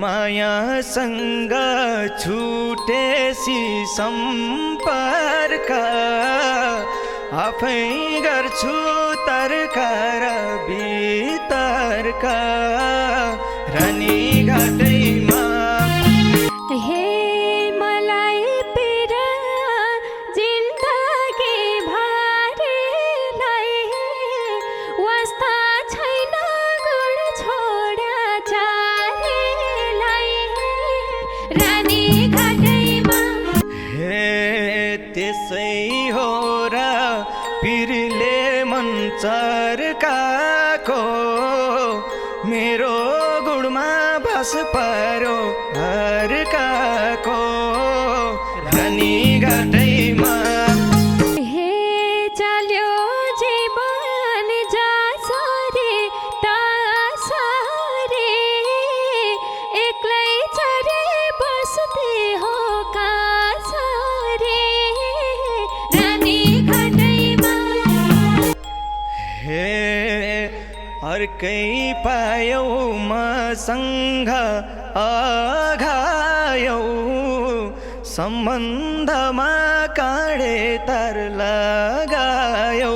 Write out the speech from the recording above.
मायासँग छुटेसी सम्पर्क आफै गर्छु तर्का र बितर्क रानी घाटैमा हे मलाई पिर जिन्दगी भरिलाई वास्ता छैन गुण छोडा चारेलाई रानी घाटैमा हे त्यसै हो र पिरले मन चर्काको मेरो गुडमा भास पर्यो हर्काको रानी घाटैमा हे चल्यो जीवन जसरी तसरी एक्लै चरे बस्दै हो कसरी रानी घाटैमा हे अर्कै पायौ मसँग अघायौ सम्बन्धमा काँडे तार लगायौ